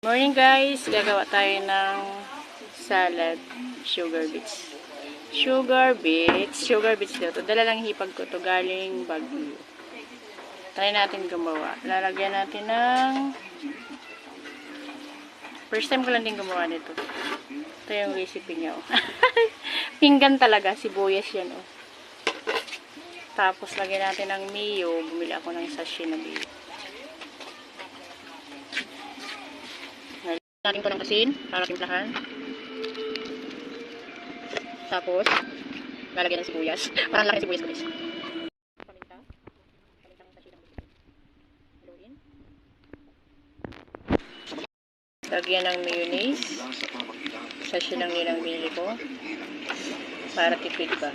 Morning guys, gagawa tayo ng salad, sugar beets. Sugar beets daw to. Dala lang hipag ko to galing Baguio. Try natin gumawa. Lalagyan natin ng first time ko lang din gumawa nito. Ito yung recipe niya. Oh. Pinggan talaga, sibuyas yan oh. Tapos lagyan natin ng mayo. Bumili ako ng sachet na mayo. Natin ko ng asin para timplahan. Tapos lalagyan ng sibuyas. Parang laki sibuyas guys. Paminta. Pamintang sachet ng bibig. Haluin. Lagyan ng mayonnaise. Sachet lang din ang bili ko. Para tipid ba.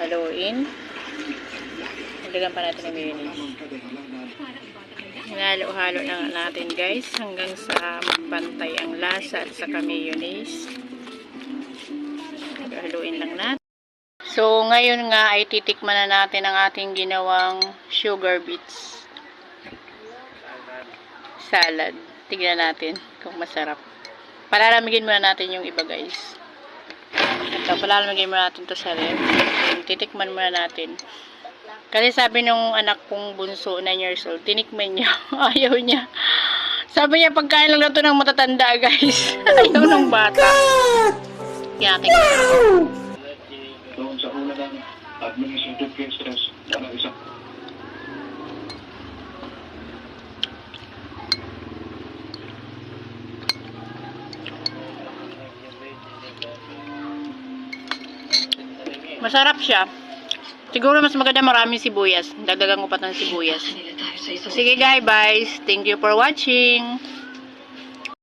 Haluin. Lagyan pa natin ng mayonnaise. Halo-halo na natin guys hanggang sa magpantay ang lasa at saka mayonnaise. Haluin lang natin. So ngayon nga ay titikman na natin ang ating ginawang sugar beets salad. Tignan natin kung masarap. Palalamigin muna natin yung iba guys. Ito, palalamigin muna natin to sa ref. Titikman muna natin. Kasi sabi nung anak kong bunso, 9 years old, tinikman niya. Ayaw niya. Sabi niya, pagkain lang na ito ng matatanda, guys. Ayaw ng bata. Kaya natin. Doon sa una ng administrative cases, isang Masarap siya. Siguro mas maganda maraming sibuyas. Dagdagan ko pa ng sibuyas. Sige guys, thank you for watching.